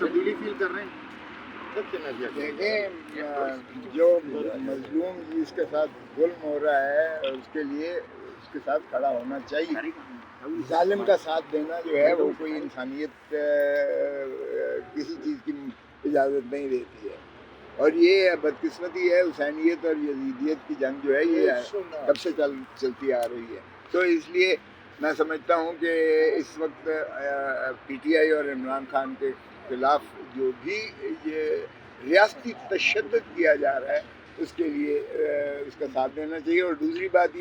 تبدیلی فیل کر رہے ہیں؟ دیکھیں جو مظلوم جس کے ساتھ ظلم ہو رہا ہے اس کے لیے اس کے ساتھ کھڑا ہونا چاہیے. ظالم کا ساتھ دینا جو ہے وہ کوئی انسانیت کسی چیز کی اجازت نہیں دیتی ہے. اور یہ بدقسمتی ہے، حسینیت اور یزیدیت کی جنگ جو ہے یہ کب سے چلتی آ رہی ہے. تو اس لیے میں سمجھتا ہوں کہ اس وقت پی ٹی آئی اور عمران خان کے خلاف جو بھی یہ ریاستی تشدد کیا جا رہا ہے اس کے لیے اس کا ساتھ دینا چاہیے. اور دوسری بات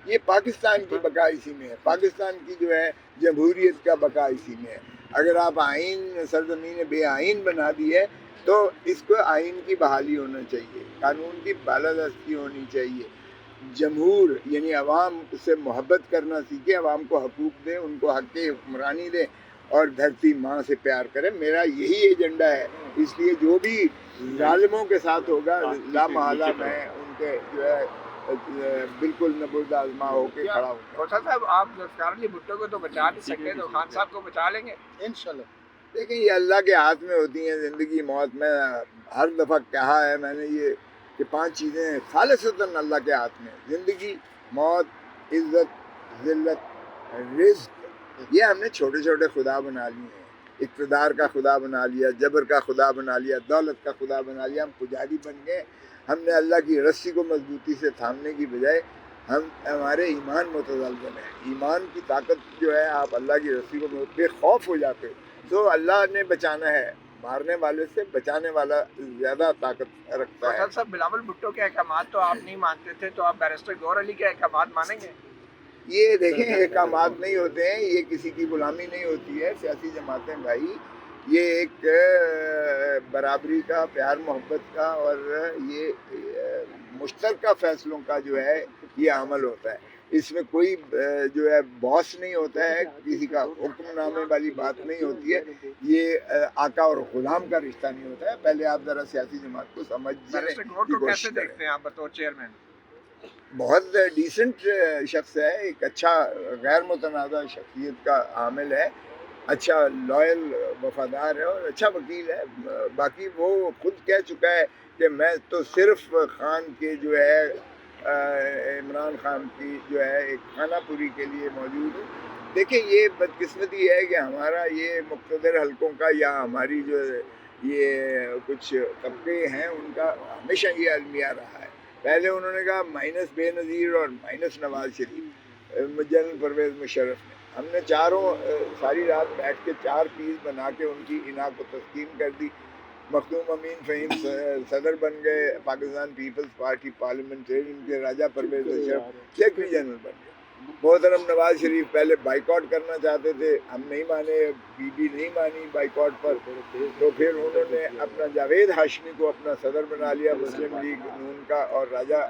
یہ پاکستان کی بقا اسی میں ہے، پاکستان کی جو ہے جمہوریت کا بقا اسی میں ہے. اگر آپ آئین سرزمین بے آئین بنا دی ہے تو اس کو آئین کی بحالی ہونا چاہیے، قانون کی بالادستی ہونی چاہیے. جمہور یعنی عوام سے محبت کرنا سیکھے، عوام کو حقوق دے، ان کو حق حکمرانی دے اور دھرتی ماں سے پیار کرے. میرا یہی ایجنڈا ہے. اس لیے جو بھی ظالموں کے ساتھ ہوگا لا محالہ میں ان کے جو ہے بالکل نبرد آزما ہو کے کھڑا ہوں. کوثر صاحب آپ ذوالفقار علی بھٹو کو تو بچا نہیں سکتے، تو خان صاحب کو بچا لیں گے انشاءاللہ. دیکھیں یہ اللہ کے ہاتھ میں ہوتی ہیں زندگی موت. میں ہر دفعہ کہا ہے میں نے یہ کہ 5 چیزیں خالصتاً اللہ کے ہاتھ میں: زندگی، موت، عزت، ذلت، رزق. یہ ہم نے چھوٹے چھوٹے خدا بنا لیے ہیں. اقتدار کا خدا بنا لیا، جبر کا خدا بنا لیا، دولت کا خدا بنا لیا. ہم پجاری بن گئے. ہم نے اللہ کی رسی کو مضبوطی سے تھامنے کی بجائے ہمارے ایمان متزلزل ہے. ایمان کی طاقت جو ہے، آپ اللہ کی رسی کو بے خوف ہو جاتے ہو. تو اللہ نے بچانا ہے، مارنے والے سے بچانے والا زیادہ طاقت رکھتا ہے. کوثر صاحب بلاول بھٹو کے احکامات تو آپ نہیں مانتے تھے، تو آپ بیرسٹر گور علی کے احکامات مانیں گے؟ یہ دیکھیں احکامات نہیں ہوتے ہیں، یہ کسی کی غلامی نہیں ہوتی ہے. سیاسی جماعتیں بھائی یہ ایک برابری کا، پیار محبت کا اور یہ مشترکہ فیصلوں کا جو ہے یہ عمل ہوتا ہے. اس میں کوئی جو ہے باس نہیں ہوتا ہے، کسی کا حکم نامے والی بات نہیں ہوتی ہے. یہ آقا اور غلام کا رشتہ نہیں ہوتا ہے. پہلے آپ ذرا سیاسی جماعت کو سمجھنے بیرسٹر گور کی کو کوشش کیسے کریں. دیکھتے ہیں آپ بطور چیئرمین؟ بہت ڈیسنٹ شخص ہے، ایک اچھا غیر متنازع شخصیت کا حامل ہے، اچھا لائل وفادار ہے اور اچھا وکیل ہے. باقی وہ خود کہہ چکا ہے کہ میں تو صرف خان کے جو ہے عمران خان کی جو ہے ایک خانہ پوری کے لیے موجود ہوں. دیکھیں یہ بدقسمتی ہے کہ ہمارا یہ مقتدر حلقوں کا یا ہماری جو یہ کچھ طبقے ہیں ان کا ہمیشہ یہ المیہ رہا ہے. پہلے انہوں نے کہا مائنس بے نظیر اور مائنس نواز شریف، جنرل پرویز مشرف نے. ہم نے چاروں ساری رات بیٹھ کے 4 پیس بنا کے ان کی انا کو تسکین کر دی. مخدوم امین فہیم صدر بن گئے پاکستان پیپلز پارٹی پارلیمنٹرین، ان کے راجہ پرویز مشرف سیکرٹری جنرل بن گئے. محترم نواز شریف پہلے بائیکاٹ کرنا چاہتے تھے، ہم نہیں مانے، بی بی نہیں مانی بائیکاٹ پر. تو پھر انہوں نے اپنا جاوید ہاشمی کو اپنا صدر بنا لیا مسلم لیگ نون کا، اور راجہ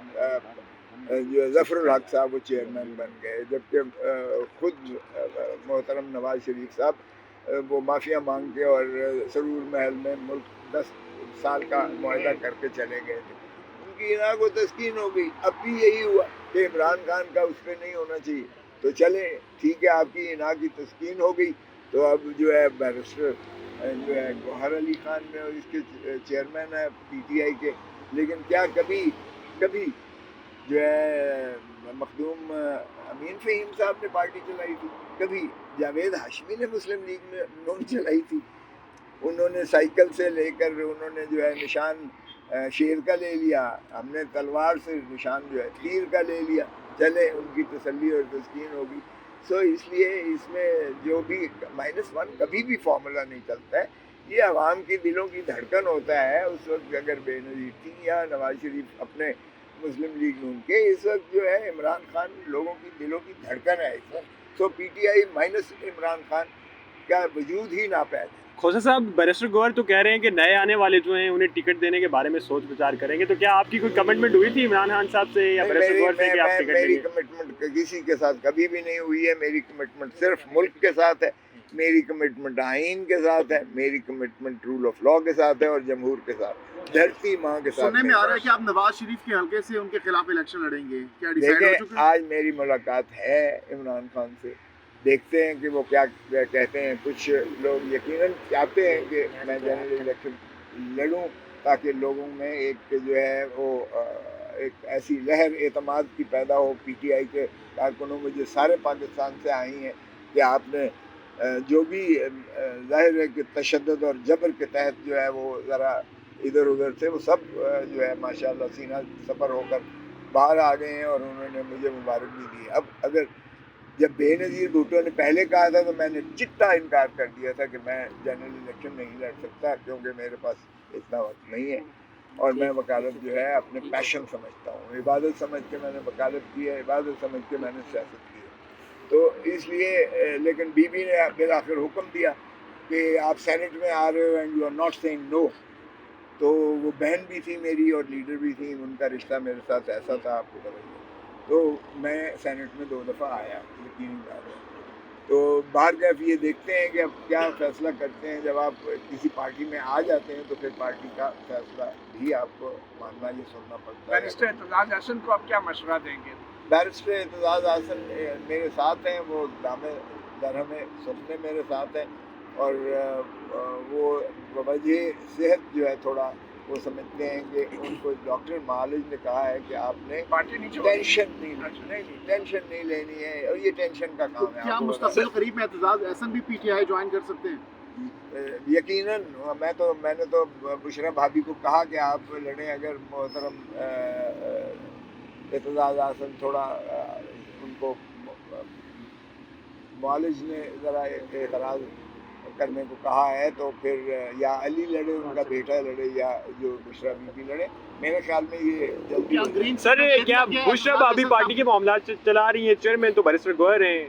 جو ظفر الحق صاحب وہ چیئرمین بن گئے. جبکہ خود محترم نواز شریف صاحب وہ معافیا مانگ کے اور سرور محل میں ملک 10 سال کا معاہدہ کر کے چلے گئے تھے. ان کی انا کو تسکین ہو گئی. اب بھی یہی ہوا کہ عمران خان کا اس پہ نہیں ہونا چاہیے. تو چلیں ٹھیک ہے، آپ کی انا کی تسکین ہو گئی. تو اب جو ہے بیرسٹر جو ہے گوہر علی خان میں اس کے چیئرمین ہے پی ٹی آئی کے. لیکن کیا کبھی جو ہے مخدوم امین فہیم صاحب نے پارٹی چلائی تھی؟ کبھی جاوید ہاشمی نے مسلم لیگ میں نون چلائی تھی؟ انہوں نے سائیکل سے لے کر انہوں نے جو ہے نشان شیر کا لے لیا، ہم نے تلوار سے نشان جو ہے تیر کا لے لیا. چلے ان کی تسلی اور تسکین ہوگی. سو اس لیے اس میں جو بھی -1 کبھی بھی فارمولا نہیں چلتا ہے. یہ عوام کی دلوں کی دھڑکن ہوتا ہے. اس وقت اگر بے نظیر تھی یا نواز شریف اپنے مسلم لیگ نون کے، اس وقت جو ہے عمران خان لوگوں کی دلوں کی دھڑکن ہے اس وقت. So P T I minus Imran Khan کا وجود ہی ناپید ہے. خوشا صاحب بیرسٹر گوہر تو کہہ رہے ہیں کہ نئے آنے والے جو ہیں انہیں ٹکٹ دینے کے بارے میں سوچ وچار کریں گے. تو کیا آپ کی کوئی کمٹمنٹ ہوئی تھی عمران خان صاحب سے یا بیرسٹر گوہر سے کہ آپ ٹکٹ میری دیں گے؟ کمٹمنٹ کسی کے ساتھ کبھی بھی نہیں ہوئی ہے. میری کمٹمنٹ صرف ملک کے ساتھ ہے، میری کمٹمنٹ آئین کے ساتھ ہے، میری کمٹمنٹ رول آف لا کے ساتھ ہے اور جمہور کے ساتھ، دھرتی ماں کے ساتھ. سننے میں آ رہا ہے کہ آپ نواز شریف کے حلقے سے ان کے خلاف الیکشن لڑیں گے، کیا ڈیسائیڈ ہو دیکھیں چکا ہے؟ آج میری ملاقات ہے عمران خان سے. دیکھتے ہیں کہ وہ کیا کہتے ہیں. کچھ لوگ یقیناً چاہتے ہیں کہ میں جنرل الیکشن لڑوں تاکہ لوگوں میں ایک جو ہے وہ ایک ایسی لہر اعتماد کی پیدا ہو. پی ٹی آئی کے کارکنوں مجھے سارے پاکستان سے آئی ہیں کہ آپ نے جو بھی ظاہر ہے کہ تشدد اور جبر کے تحت جو ہے وہ ذرا ادھر ادھر سے وہ سب جو ہے ماشاءاللہ سینہ سفر ہو کر باہر آ گئے ہیں اور انہوں نے مجھے مبارک بھی دی. اب اگر جب بے نظیر بھٹو نے پہلے کہا تھا تو میں نے چٹا انکار کر دیا تھا کہ میں جنرل الیکشن نہیں لڑ سکتا کیونکہ میرے پاس اتنا وقت نہیں ہے اور میں وکالت جو ہے اپنے پیشن سمجھتا ہوں. عبادت سمجھ کے میں نے وکالت کی ہے, عبادت سمجھ کے میں نے سیاست کی ہے. تو اس لیے لیکن بی بی نے بالآخر حکم دیا کہ آپ سینٹ میں آ رہے ہو and you are not seeing no. تو وہ بہن بھی تھی میری اور لیڈر بھی تھی, ان کا رشتہ میرے ساتھ ایسا تھا آپ کو بتائیے. تو میں سینٹ میں 2 دفعہ آیا, یقینی بات ہے. تو باہر کیف یہ دیکھتے ہیں کہ اب کیا فیصلہ کرتے ہیں. جب آپ کسی پارٹی میں آ جاتے ہیں تو پھر پارٹی کا فیصلہ بھی آپ کو ماننا یہ سننا پڑتا ہے. بیرسٹر اعتزاز احسن کو آپ کیا مشورہ دیں گے؟ بیرسٹر اعتزاز احسن میرے ساتھ ہیں, وہ دامِ درہم سپنے میرے ساتھ ہیں اور وہ وجہ صحت جو ہے تھوڑا وہ سمجھتے ہیں کہ ان کو ڈاکٹر معالج نے کہا ہے کہ آپ نے پارٹی نہیں ٹینشن نہیں لینی ہے اور یہ ٹینشن کا کام ہے. کیا مستقبل قریب میں اعتزاز احسن بھی پی ٹی آئی جوائن کر سکتے ہیں؟ یقیناً میں نے تو بشرا بھابھی کو کہا کہ آپ لڑیں. اگر محترم اعتزاز احسن تھوڑا ان کو معالج نے ذرا اعتراض کرنے کو کہا ہے تو پھر یا علی لڑے, ان کا بیٹا لڑے, یا جو بشرا بی بی لڑے. میرے خیال میں یہ جلدی. سر کیا بشرا بھابھی پارٹی کے معاملات چلا رہی ہیں؟ چیئرمین تو بیرسٹر گوہر ہیں.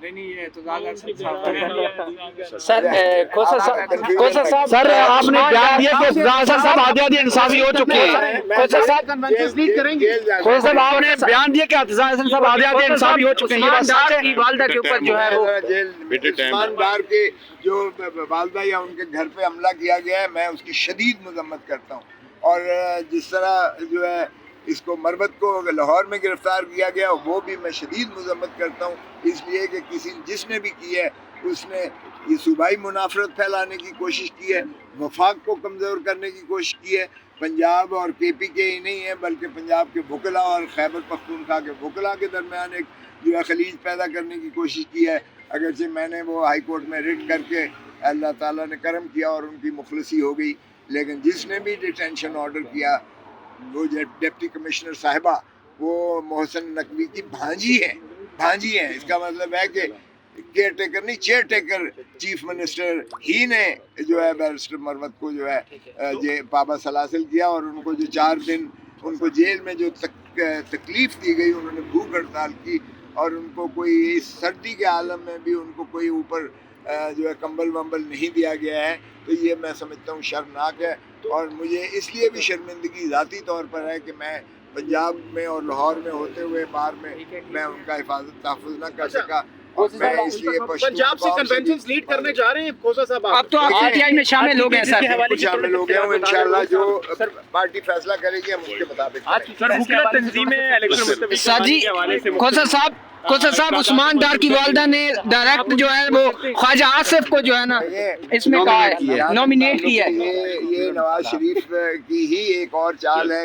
نہیں یہ اعتزاز احسن صاحب سر کوثر صاحب سر آپ نے بیان دیا کہ اعتزاز احسن صاحب آدھی انصافی ہو چکے ہیں. کوثر صاحب کنونشن لیڈ کریں گے. کوثر صاحب آپ نے بیان دیا کہ اعتزاز احسن صاحب آدھی انصافی ہو چکے ہیں, یہ بات سچ ہے؟ کی والدہ کے اوپر جو ہے وہ عثمان ڈار کے جو والدہ یا ان کے گھر پہ حملہ کیا گیا ہے, میں اس کی شدید مذمت کرتا ہوں. اور جس طرح جو ہے اس کو مربت کو لاہور میں گرفتار کیا گیا وہ بھی میں شدید مذمت کرتا ہوں, اس لیے کہ جس نے بھی کی ہے اس نے یہ صوبائی منافرت پھیلانے کی کوشش کی ہے, وفاق کو کمزور کرنے کی کوشش کی ہے. پنجاب اور کے پی کے ہی نہیں ہے بلکہ پنجاب کے وکلا اور خیبر پختونخوا کے وکلا کے درمیان ایک جو ہے خلیج پیدا کرنے کی کوشش کی ہے. اگرچہ میں نے وہ ہائی کورٹ میں ریٹ کر کے اللہ تعالیٰ نے کرم کیا اور ان کی مخلصی ہو گئی, لیکن جس نے بھی ڈیٹینشن آرڈر کیا وہ ڈپٹی کمشنر صاحبہ وہ محسن نقوی کی بھانجی ہیں. اس کا مطلب ہے کہ کیئر ٹیکر نہیں, چیئر ٹیکر چیف منسٹر ہی نے جو ہے بیرسٹر مروت کو جو ہے پابا سلاسل کیا اور ان کو جو 4 دن ان کو جیل میں جو تکلیف دی گئی, انہوں نے بھوک ہڑتال کی اور ان کو کوئی اس سردی کے عالم میں بھی ان کو کوئی اوپر جو ہے کمبل ومبل نہیں دیا گیا ہے. تو یہ میں سمجھتا ہوں شرمناک ہے اور مجھے اس لیے بھی شرمندگی ذاتی طور پر ہے کہ میں پنجاب میں اور لاہور میں ہوتے ہوئے بار میں ان کا حفاظت تحفظ نہ کر سکا. میں اس لیے پنجاب سے کنونشنز لیڈ کرنے جا رہے ہیں کوثر صاحب. اب تو آپ پی ٹی آئی میں شامل ہو گئے سر. شامل ہو گیا ہوں. انشاءاللہ جو پارٹی فیصلہ کرے گی ہم اس کے مطابق. سر جی کوثر صاحب عثمان ڈار کی والدہ نے ڈائریکٹ جو ہے وہ خواجہ آصف کو جو ہے نا اس میں کہا ہے نومینیٹ کیا ہے. یہ نواز شریف کی ہی ایک اور چال ہے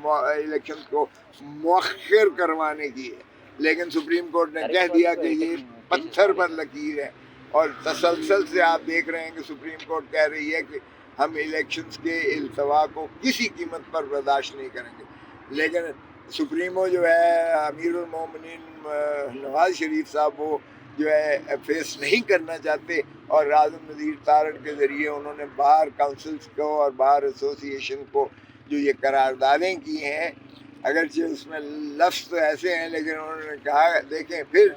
الیکشن کو مؤخر کروانے کی ہے, لیکن سپریم کورٹ نے کہہ دیا کہ یہ پتھر پر لکیر ہے اور تسلسل سے آپ دیکھ رہے ہیں کہ سپریم کورٹ کہہ رہی ہے کہ ہم الیکشنز کے التوا کو کسی قیمت پر برداشت نہیں کریں گے. لیکن سپریمو جو ہے امیر المومنین نواز شریف صاحب وہ جو ہے فیس نہیں کرنا چاہتے اور اعظم نذیر تارڑ کے ذریعے انہوں نے بار کونسلز کو اور بار ایسوسیشن کو جو یہ قراردادیں کی ہیں, اگرچہ اس میں لفظ تو ایسے ہیں لیکن انہوں نے کہا دیکھیں پھر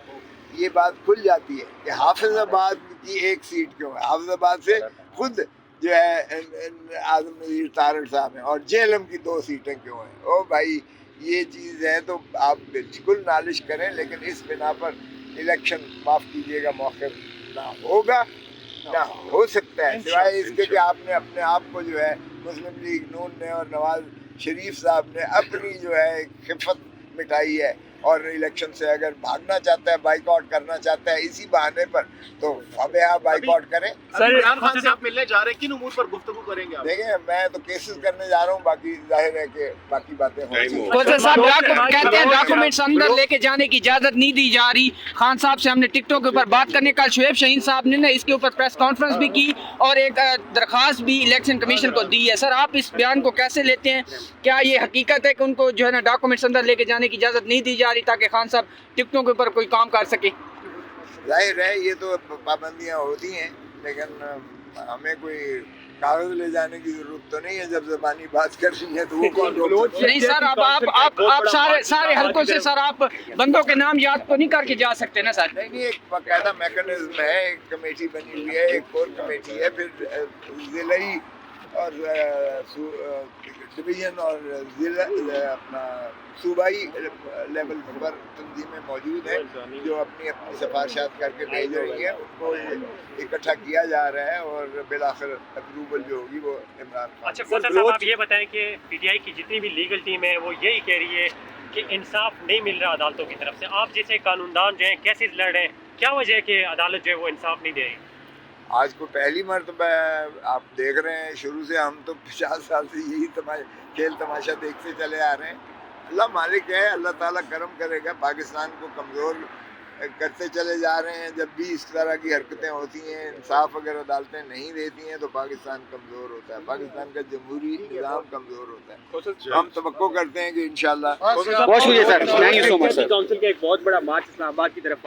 یہ بات کھل جاتی ہے کہ حافظ آباد کی 1 سیٹ کیوں ہے, حافظ آباد سے خود جو ہے اعظم نذیر تارڑ صاحب ہیں, اور جہلم کی 2 سیٹیں کیوں ہیں. او بھائی یہ چیز ہے تو آپ بالکل نالش کریں, لیکن اس بنا پر الیکشن معاف کیجیے گا مؤخر نہ ہوگا نہ ہو سکتا ہے, سوائے اس کے کہ آپ نے اپنے آپ کو جو ہے مسلم لیگ نون نے اور نواز شریف صاحب نے اپنی جو ہے خفت مٹائی ہے. اور الیکشن سے اگر بھاگنا چاہتا ہے, بائیکاٹ کرنا چاہتا ہے اسی بہانے پر, تو فبیہا بائیکاٹ کریں. عمران خان سے آپ ملنے جا رہے ہیں, کن امور پر گفتگو کریں گے آپ؟ دیکھیں میں تو کیسز کرنے جا رہا ہوں, باقی ظاہر ہے کہ باقی باتیں ہوں گی. کوثر صاحب کہتے ہیں ڈاکومنٹس اندر لے کے جانے کی اجازت نہیں دی جا رہی. خان صاحب سے ہم نے ٹک ٹاک کے اوپر بات کرنے کا, شعیب شاہین صاحب نے اس کے اوپر پریس کانفرنس بھی کی اور ایک درخواست بھی الیکشن کمیشن کو دی ہے. سر آپ اس بیان کو کیسے لیتے ہیں؟ کیا یہ حقیقت ہے کہ ان کو جو ہے نا ڈاکومنٹس اندر لے کے جانے کی اجازت نہیں دی جا رہی تاکہ خان صاحب ٹکٹوں کے اوپر کوئی کام کر سکے؟ ظاہر ہے یہ تو پابندیاں ہوتی ہیں, لیکن ہمیں کوئی کاغذ لے جانے کی ضرورت تو نہیں ہے. جب زبانی بات کر رہی ہے تو وہ کون روک سکتا ہے؟ نہیں سر, آپ سارے حلقوں سے سر آپ بندوں کے نام یاد تو نہیں کر کے جا سکتے نا سر؟ نہیں, ایک باقاعدہ میکنزم ہے, ایک کمیٹی بنی ہوئی ہے, ایک کور کمیٹی ہے, پھر ضلعی اور ڈویژن اور ضلع اپنا صوبائی لیول پر تنظیمیں موجود ہیں جو اپنی اپنی سفارشات کر کے بھیج رہی ہیں. ان کو اکٹھا کیا جا رہا ہے اور بالآخر اپروول جو ہوگی وہ عمران خان. اچھا کوثر صاحب آپ یہ بتائیں کہ پی ٹی آئی کی جتنی بھی لیگل ٹیم ہے وہ یہی کہہ رہی ہے کہ انصاف نہیں مل رہا عدالتوں کی طرف سے. آپ جیسے قانون دان جو ہیں کیسز لڑ رہے ہیں, کیا وجہ ہے کہ عدالت جو ہے وہ انصاف نہیں دے رہی؟ آج کو پہلی مرتبہ آپ دیکھ رہے ہیں, شروع سے ہم تو 50 سال سے یہی کھیل تماشا دیکھتے چلے آ رہے ہیں. اللہ مالک ہے, اللہ تعالیٰ کرم کرے گا. پاکستان کو کمزور کرتے چلے جا رہے ہیں. جب بھی اس طرح کی حرکتیں ہوتی ہیں, انصاف اگر عدالتیں نہیں دیتی ہیں تو پاکستان کمزور ہوتا ہے, پاکستان کا جمہوری نظام کمزور ہوتا ہے. ہم توقع کرتے ہیں کہ انشاءاللہ. بہت شکریہ sir, thank you so much. Council کا ایک بہت بڑا مارچ اسلام آباد کی طرف